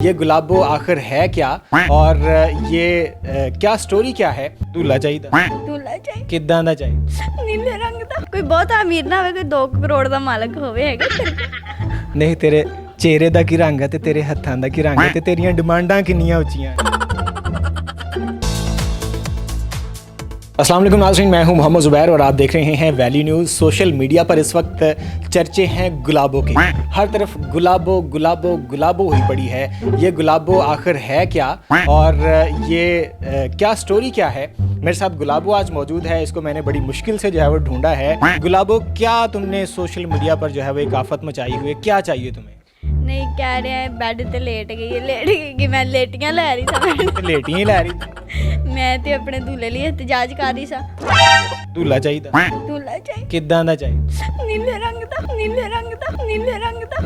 ये गुलाबो आखिर है क्या और ये क्या स्टोरी क्या है। दूल्हा चाहिए ਕਿੱਦਾਂ ਦਾ ਚਾਹੀਦਾ। ਨੀਲੇ ਰੰਗ ਦਾ ਕੋਈ ਬਹੁਤ ਅਮੀਰ ਨਾ ਹੋਵੇ, ਕੋਈ 2 ਕਰੋੜ ਦਾ ਮਾਲਕ ਹੋਵੇ ਹੈਗਾ ਤੇਰੇ ਕੋਲ। ਨਹੀਂ ਤੇਰੇ ਚਿਹਰੇ ਦਾ ਕੀ ਰੰਗ ਹੈ ਤੇ ਤੇਰੇ ਹੱਥਾਂ ਦਾ ਕੀ ਰੰਗ ਹੈ ਤੇ ਤੇਰੀਆਂ ਡਿਮਾਂਡਾਂ ਕਿੰਨੀਆਂ ਉੱਚੀਆਂ। अस्सलाम वालेकुम नाज़रीन, मैं हूं मोहम्मद ज़ुबैर और आप देख रहे हैं वैली न्यूज़। सोशल मीडिया पर इस वक्त चर्चे हैं गुलाबों के, हर तरफ गुलाबो गुलाबो गुलाबो हुई पड़ी है। ये गुलाबो आखिर है क्या और ये क्या स्टोरी क्या है। मेरे साथ गुलाबो आज मौजूद है, इसको मैंने बड़ी मुश्किल से जो है वो ढूंढा है। गुलाबो, क्या तुमने सोशल मीडिया पर जो है वो एक आफत मचाई हुई है, क्या चाहिए तुम्हें। नहीं कह रहे हैं बेड ते लेट गई कि मैं लेटियां लै रही था। लेटियां ही लै रही मैं ते अपने दूल्हे लिए एहतजाज कर रही सा। दूल्हा चाहिए। दूल्हा चाहिए ਕਿੱਦਾਂ ਦਾ ਚਾਹੀਦਾ। नीले रंग दा नीले रंग दा नीले रंग दा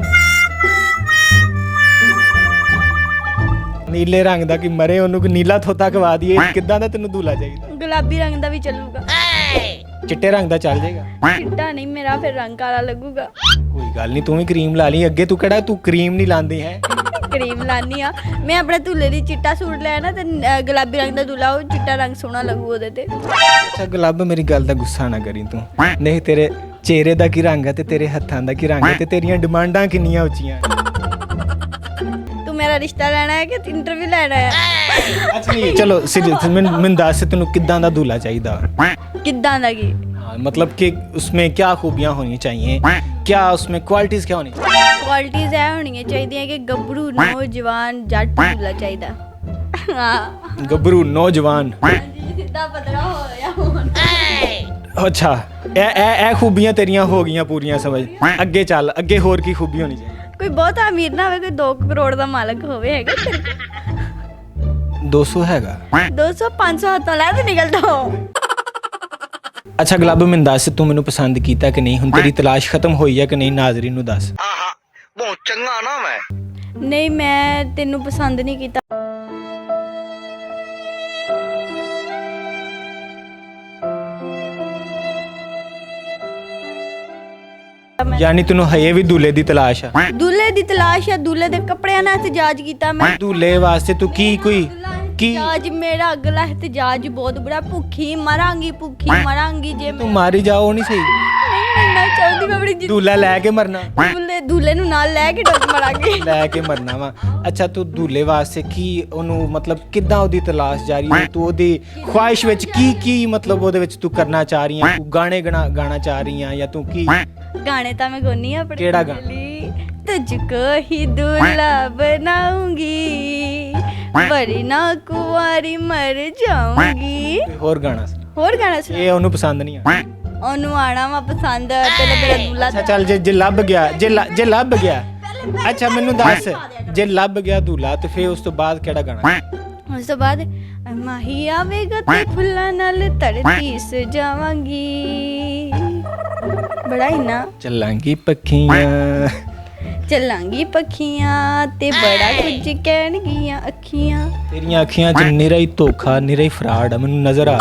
नीले रंग ਦਾ ਕਿ ਮਰੇ ਉਹਨੂੰ ਕੋਈ ਨੀਲਾ ਥੋਤਾ ਖਵਾ ਦਈਏ। ਕਿੱਦਾਂ ਦਾ ਤੈਨੂੰ दूल्हा ਚਾਹੀਦਾ। गुलाबी रंग दा भी चलूगा। ਚਿੱਟੇ ਰੰਗ ਦਾ ਚੱਲ ਜਾਏਗਾ। चिट्टा नहीं, मेरा फिर रंग काला लगूगा। ਕੋਈ ਗੱਲ ਨਹੀਂ, ਤੂੰ ਵੀ ਕਰੀਮ ਲਾ ਲਈ। ਅੱਗੇ ਤੂੰ ਕਿਹੜਾ ਤੂੰ ਕਰੀਮ ਨਹੀਂ ਲਾਉਂਦੀ ਹੈ। ਕਰੀਮ ਲਾਨੀ ਆ ਮੈਂ। ਆਪਣੇ दूल्हे ਲਈ ਚਿੱਟਾ ਸੂਟ ਲਿਆ ਨਾ ਤੇ ਗੁਲਾਬੀ ਰੰਗ ਦਾ दूल्हा, ਉਹ ਚਿੱਟਾ ਰੰਗ ਸੋਹਣਾ ਲੱਗੂ ਉਹਦੇ ਤੇ। ਅੱਛਾ ਗੁਲਾਬ, ਮੇਰੀ ਗੱਲ ਦਾ ਗੁੱਸਾ ਨਾ ਕਰੀ ਤੂੰ। ਨਹੀਂ ਤੇਰੇ ਚਿਹਰੇ ਦਾ ਕੀ ਰੰਗ ਹੈ ਤੇ ਤੇਰੇ ਹੱਥਾਂ ਦਾ ਕੀ ਰੰਗ ਹੈ ਤੇ ਤੇਰੀਆਂ ਡਿਮਾਂਡਾਂ ਕਿੰਨੀਆਂ ਉੱਚੀਆਂ। ਤੂੰ ਮੇਰਾ ਰਿਸ਼ਤਾ ਲੈਣਾ ਹੈ ਕਿ ਇੰਟਰਵਿਊ ਲੈਣਾ ਹੈ। ਅੱਛਾ ਨਹੀਂ, ਚਲੋ ਸੀਰੀਅਸ ਮੈਨੂੰ ਦੱਸ ਤੈਨੂੰ ਕਿੱਦਾਂ ਦਾ दूल्हा ਚਾਹੀਦਾ। ਕਿੱਦਾਂ ਦਾ ਕੀ मतलब कि उसमें क्या खूबियाँ होनी चाहिए, क्या उसमें क्वालिटीज़ क्या होनी चाहिए। ਕੁਆਲਿਟੀਜ਼ ਇਹ ਹੋਣੀਆਂ ਚਾਹੀਦੀਆਂ ਕਿ ਗੱਭਰੂ ਨੌਜਵਾਨ ਜੱਟ दूल्हा ਚਾਹੀਦਾ। ਹਾਂ ਗੱਭਰੂ ਨੌਜਵਾਨ। ਸਿੱਧਾ ਪਤਲਾ ਹੋਇਆ ਹੁਣ। ਅੱਛਾ ਇਹ ਖੂਬੀਆਂ ਤੇਰੀਆਂ ਹੋ ਗਈਆਂ ਪੂਰੀਆਂ, ਸਮਝ। ਅੱਗੇ ਚੱਲ, ਅੱਗੇ ਹੋਰ ਕੀ ਖੂਬੀ ਹੋਣੀ ਚਾਹੀਦੀ। ਕੋਈ ਬਹੁਤ ਅਮੀਰ ਨਾ ਹੋਵੇ, ਕੋਈ 2 ਕਰੋੜ ਦਾ ਮਾਲਕ ਹੋਵੇ ਹੈਗਾ ਤੇਰੇ ਕੋਲ। 200 ਹੈਗਾ। 200 500 ਹੱਥੋਂ ਲੈ ਤੇ ਨਿਕਲਦਾ ਹੋ। ਅੱਛਾ ਗੁਲਾਬੋ, ਮੈਨੂੰ ਦੱਸ ਤੂੰ ਮੈਨੂੰ ਪਸੰਦ ਕੀਤਾ ਕਿ ਨਹੀਂ। ਹੁਣ ਤੇਰੀ ਤਲਾਸ਼ ਖਤਮ ਹੋਈ ਹੈ ਕਿ ਨਹੀਂ, ਨਾਜ਼ਰੀਨ ਨੂੰ ਦੱਸ। ਬਹੁਤ ਚੰਗਾ ਨਾ ਮੈਂ। ਨਹੀਂ, ਮੈਂ ਤੈਨੂੰ ਪਸੰਦ ਨਹੀਂ ਕੀਤਾ। ਯਾਨੀ ਤੈਨੂੰ ਹਜੇ ਵੀ दूल्हे ਦੀ ਤਲਾਸ਼ ਆ। दूल्हे ਦੀ ਤਲਾਸ਼ ਹੈ। दूल्हे ਦੇ ਕੱਪੜਿਆਂ ਨਾਲ ਇhtਜਾਜ ਕੀਤਾ ਮੈਂ। दूल्हे ਵਾਸਤੇ ਤੂੰ ਕੀ ਕੀ ਇhtਜਾਜ, ਮੇਰਾ ਅਗਲਾ ਇhtਜਾਜ ਬਹੁਤ ਬੜਾ। ਭੁੱਖੀ ਮਰਾਂਗੀ ਜੇ ਮੈਂ। ਤੂੰ ਮਾਰੀ ਜਾਓ, ਨਹੀਂ ਸਹੀ। ਨਹੀਂ ਮੈਂ ਚਾਹੁੰਦੀ ਮੈਂ ਆਪਣੀ दूल्हा ਲੈ ਕੇ ਮਰਨਾ। दूल्हे ਨੂੰ ਨਾਲ ਲੈ ਕੇ ਡੁੱਬ ਮਰਾਂਗੀ। ਲੈ ਕੇ ਮਰਨਾ ਵਾ। ਅੱਛਾ ਤੂੰ दूल्हे ਵਾਸਤੇ ਕੀ ਉਹਨੂੰ ਮਤਲਬ ਕਿੱਦਾਂ ਉਹਦੀ ਤਲਾਸ਼ ਜਾਰੀ ਹੈ। ਤੂੰ ਉਹਦੀ ਖੁਆਇਸ਼ ਵਿੱਚ ਕੀ ਮਤਲਬ ਉਹਦੇ ਵਿੱਚ ਤੂੰ ਕਰਨਾ ਚਾਹ ਰਹੀ ਹੈ। ਤੂੰ ਗਾਣੇ ਗਾਣਾ ਚਾਹ ਰਹੀ ਹੈ ਜਾਂ ਤੂੰ ਕੀ ਗਾਣੇ ਤਾਂ ਮੈਂ ਗਾਉਣੀ ਆ ਆਪਣੇ। ਕਿਹੜਾ ਗਾਣਾ? तुझको ही दूल्हा बनाऊंगी, वरना कुंवारी मर जाऊंगी। ਹੋਰ ਗਾਣਾ ਸੁਣਾ। ਹੋਰ ਗਾਣਾ ਸੁਣਾ। ਇਹ ਉਹਨੂੰ ਪਸੰਦ ਨਹੀਂ ਆ। ਉਹਨੂੰ ਆਣਾ ਵਾ ਪਸੰਦ। ਪਹਿਲੇ ਮੇਰਾ दूल्हा ਅੱਛਾ ਚੱਲ, ਜੇ ਲੱਭ ਗਿਆ, ਜੇ ਲੱਭ ਗਿਆ। ਅੱਛਾ ਮੈਨੂੰ ਦੱਸ, ਜੇ ਲੱਭ ਗਿਆ दूल्हा ਤੇ ਫਿਰ ਉਸ ਤੋਂ ਬਾਅਦ ਕਿਹੜਾ ਗਾਣਾ। ਉਸ ਤੋਂ ਬਾਅਦ ਮਾਹੀ ਆਵੇਗਾ ਤੇ ਫੁੱਲਾਂ ਨਾਲ ਧਰਤੀ ਸਜਾਵਾਂਗੀ। ਬੜਾ ਹੀ ਨਾ ਚੱਲਾਂਗੀ ਪੱਖੀਆਂ ਚੱਲਾਂਗੀ ਪੱਖੀਆਂ ਤੇ ਬੜਾ ਕੁਝ ਕਹਿਣਗੀਆਂ ਅੱਖੀਆਂ। ਤੇਰੀਆਂ ਅੱਖੀਆਂ 'ਚ ਨਿਰਾ ਹੀ ਧੋਖਾ, ਨਿਰਾ ਹੀ ਫਰਾਡ ਆ, ਮੈਨੂੰ ਨਜ਼ਰ ਆ।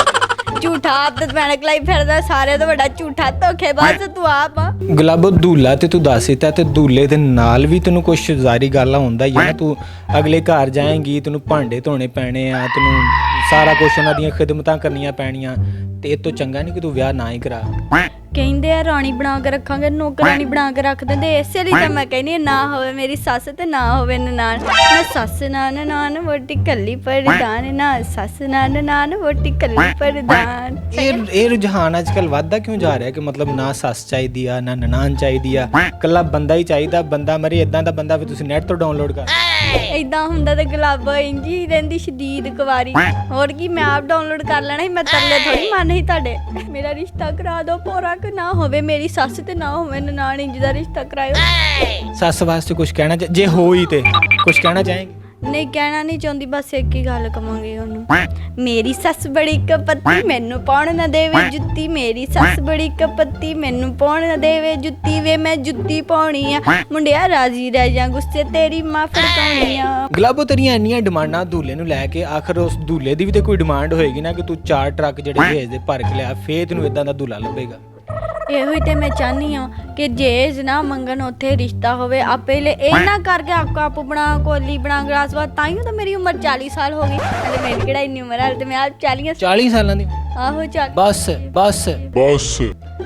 ਝੂਠਾ ਆਦਤ ਭੈਣਕ ਲਈ ਫਿਰਦਾ, ਸਾਰੇ ਤੋਂ ਵੱਡਾ ਝੂਠਾ ਧੋਖੇਬਾਜ਼ ਤੂੰ ਆਪ ਆ। ਗੁਲਾਬੋ दूल्हा ਤੇ ਤੂੰ ਦੱਸ ਦਿੱਤਾ ਤੇ दूल्हे ਦੇ ਨਾਲ ਵੀ ਤੈਨੂੰ ਕੁਛ ਜ਼ਾਰੀ ਗੱਲ ਹੁੰਦਾ ਹੀ ਹੈ ਨਾ। ਤੂੰ ਅਗਲੇ ਘਰ ਜਾਏਂਗੀ, ਤੈਨੂੰ ਭਾਂਡੇ ਧੋਣੇ ਪੈਣੇ ਆ, ਤੈਨੂੰ ਸਾਰਾ ਕੁਛ ਉਹਨਾਂ ਦੀਆਂ ਖਿਦਮਤਾਂ ਕਰਨੀਆਂ ਪੈਣੀਆਂ। ਤੇ ਇਹ ਤੋਂ ਚੰਗਾ ਨਹੀਂ ਕਿ ਤੂੰ ਵਿਆਹ ਨਾ ਹੀ ਕਰਾ। ਕਹਿੰਦੇ ਆ ਰਾਣੀ ਬਣਾ ਕੇ ਰੱਖਾਂਗੇ, ਨੌਕਰਾਨੀ ਬਣਾ ਕੇ ਰੱਖ ਦਿੰਦੇ। ਇਸੇ ਲਈ ਤਾਂ ਮੈਂ ਕਹਿੰਦੀ ਨਾ ਹੋਵੇ ਮੇਰੀ ਸੱਸ ਤੇ ਨਾ ਹੋਵੇ ਨਨਾਣ। ਨਾ ਸੱਸ ਨਾ ਨਨਾਣ ਵੋਟੀ ਕੱਲੀ ਪਰਦਾਨ, ਨਾ ਸੱਸ ਨਾ ਨਨਾਣ ਵੋਟੀ ਕੱਲੀ ਪਰਦਾਨ। ਇਹ ਰੁਝਾਨ ਅੱਜ ਕੱਲ੍ਹ ਵੱਧਦਾ ਕਿਉਂ ਜਾ ਰਿਹਾ ਕਿ ਮਤਲਬ ਨਾ ਸੱਸ ਚਾਹੀਦੀ ਆ, ਨਾ ਨਨਾਣ ਚਾਹੀਦੀ ਆ, ਇਕੱਲਾ ਬੰਦਾ ਹੀ ਚਾਹੀਦਾ। ਬੰਦਾ ਮਰੇ ਇਦਾਂ ਦਾ ਬੰਦਾ ਵੀ ਤੁਸੀਂ ਨੈਟ ਤੋਂ ਡਾਊਨਲੋਡ ਕਰ। ਏਦਾਂ ਹੁੰਦਾ ਤੇ ਗੁਲਾਬੋ ਇੰਜੀ ਰਹਿੰਦੀ ਸ਼ਦੀਦ ਕੁਵਾਰੀ। ਹੋਰ ਕੀ, ਮੈਂ ਆਪ ਡਾਊਨਲੋਡ ਕਰ ਲੈਣਾ ਸੀ। ਮੈਂ ਤਰਲੇ ਥੋੜੀ ਮੰਨ ਸੀ ਤੁਹਾਡੇ। ਮੇਰਾ ਰਿਸ਼ਤਾ ਕਰਾ ਦਿਓ ਪੂਰਾ, ਕਿ ਨਾ ਹੋਵੇ ਮੇਰੀ ਸੱਸ ਤੇ ਨਾ ਹੋਵੇ ਨਨਾਣ, ਇੰਜ ਦਾ ਰਿਸ਼ਤਾ ਕਰਾਇਓ। ਸੱਸ ਵਾਸਤੇ ਕੁਝ ਕਹਿਣਾ ਜੇ ਹੋਈ ਤੇ ਕੁਝ ਕਹਿਣਾ ਚਾਹੇਂਗੀ। ਨਹੀਂ ਕਹਿਣਾ ਨਹੀਂ ਚਾਹੁੰਦੀ, ਬਸ ਇੱਕ ਹੀ ਗੱਲ ਕਵਾਂਗੀ ਉਹਨੂੰ। ਮੇਰੀ ਸੱਸ ਬੜੀ ਕਪੱਤੀ, ਮੈਨੂੰ ਪਾਉਣ ਨਾ ਦੇਵੇ ਜੁੱਤੀ। ਮੇਰੀ ਸੱਸ ਬੜੀ ਕਪੱਤੀ, ਮੈਨੂੰ ਪਾਉਣ ਨਾ ਦੇਵੇ ਜੁੱਤੀ। ਵੇ ਮੈਂ ਜੁੱਤੀ ਪਾਉਣੀ ਆ ਮੁੰਡਿਆ, ਰਾਜੀ ਰਹਿ ਜਾ, ਗੁੱਸੇ ਤੇਰੀ ਮਾਂ ਫੜਕਾਉਣੀ ਆ। ਗੁਲਾਬੋ, ਤੇਰੀਆਂ ਇੰਨੀਆਂ ਡਿਮਾਂਡਾਂ दूल्हे ਨੂੰ ਲੈ ਕੇ, ਆਖਰ ਉਸ दूल्हे ਦੀ ਵੀ ਤੇ ਕੋਈ ਡਿਮਾਂਡ ਹੋਏਗੀ ਨਾ ਕਿ ਤੂੰ 4 ਟਰੱਕ ਜਿਹੜੇ ਭੇਜ ਦੇ ਭਰ ਕੇ ਲਿਆ, ਫੇਰ ਤੈਨੂੰ ਇਦਾਂ ਦਾ दूल्हा ਲੱਭੇਗਾ। ਇਹੋ ਹੀ ਤੇ ਮੈਂ ਚਾਹਨੀ ਹਾਂ ਕਿ ਜੇਜ ਨਾ ਮੰਗਣ ਉੱਥੇ ਰਿਸ਼ਤਾ ਹੋਵੇ ਆ ਪਹਿਲੇ ਇਹ ਨਾ ਕਰਕੇ ਕੱਪ ਬਣਾ ਕੋਲੀ ਬਣਾ ਗਲਾਸ ਵਾ ਤਾਂ ਹੀ ਤਾਂ ਮੇਰੀ ਉਮਰ 40 ਸਾਲ ਹੋ ਗਈ ਹਲੇ ਮੇਰੀ ਕਿਹੜਾ ਇੰਨੀ ਉਮਰ ਹੈ ਤੇ ਮੈਂ ਆਪ 40 ਸਾਲਾਂ ਦੀ ਆਹੋ ਚੱਲ ਬਸ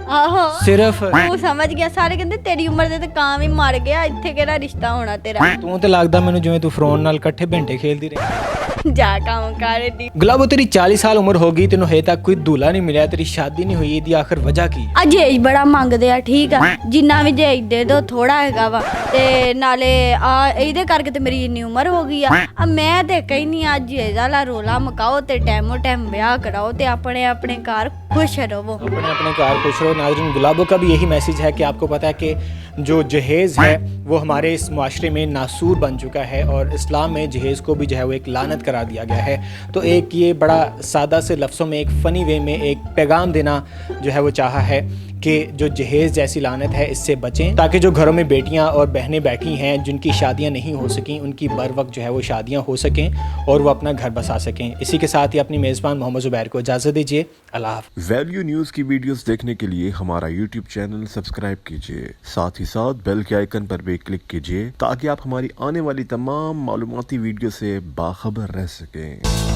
ਆਹੋ ਸਿਰਫ ਤੂੰ ਸਮਝ ਗਿਆ ਸਾਰੇ ਕਹਿੰਦੇ ਤੇਰੀ ਉਮਰ ਦੇ ਤੇ ਕਾਂ ਵੀ ਮਰ ਗਿਆ ਇੱਥੇ ਕਿਹੜਾ ਰਿਸ਼ਤਾ ਹੋਣਾ ਤੇਰਾ ਤੂੰ ਤੇ ਲੱਗਦਾ ਮੈਨੂੰ ਜਿਵੇਂ ਤੂੰ ਫਰੋਨ ਨਾਲ ਇਕੱਠੇ ਘੰਟੇ ਖੇਲਦੀ ਰਹੀ ਜਾ ਕੰਮ ਕਰ ਦੀ ਗੁਲਾਬੋ ਤੇਰੀ 40 ਸਾਲ ਉਮਰ ਹੋ ਗਈ ਤੈਨੂੰ ਹਜੇ ਤੱਕ ਕੋਈ दूल्हा नहीं मिला तेरी शादी नहीं हुई ਇਹਦੀ ਆਖਰ ਵਜ੍ਹਾ ਕੀ ਹੈ ਅਜੇਜ ਬੜਾ ਮੰਗਦੇ ਆ ਠੀਕ ਆ ਜਿੰਨਾ ਵੀ ਜੇ ਦੇ ਦੋ ਥੋੜਾ ਹੈਗਾ ਵਾ ਤੇ ਨਾਲੇ ਆ ਇਹਦੇ ਕਰਕੇ ਤੇ ਮੇਰੀ ਇੰਨੀ ਉਮਰ ਹੋ ਗਈ ਆ ਮੈਂ ਤੇ ਕਹਿੰਨੀ ਆ ਜੇਜ ਵਾਲਾ ਰੋਲਾ ਮਕਾਓ ਤੇ ਟੈਮੋ ਟੈਮ ਵਿਆਹ ਕਰਾਓ ਤੇ ਆਪਣੇ ਆਪਣੇ ਘਰ खुश रहो अपने अपने कार खुश रहो। नाज़रीन गुलाबो का भी यही मैसेज है कि आपको पता है कि जो जहेज़ है वो हमारे इस माशरे में नासूर बन चुका है और इस्लाम में जहेज़ को भी जो है वो एक लानत करार दिया गया है। तो एक ये बड़ा सादा से लफ्ज़ों में एक फ़नी वे में एक पैगाम देना जो है वो चाहा है कि जो जहेज़ जैसी लानत है इससे बचें ताकि जो घरों में बेटियां और बहनें बैठी हैं जिनकी शादियां नहीं हो सकें उनकी बर वक्त जो है वो शादियां हो सकें और वो अपना घर बसा सकें। इसी के साथ ही अपनी मेज़बान मोहम्मद ज़ुबैर को इजाज़त दीजिए। अल्लाह हाफ़िज़। वैल्यू न्यूज़ की वीडियोस देखने के लिए हमारा यूट्यूब चैनल सब्सक्राइब कीजिए, साथ ही साथ बेल के आइकन पर भी क्लिक कीजिए ताकि आप हमारी आने वाली तमाम मालूमाती वीडियो से बाखबर रह सकें।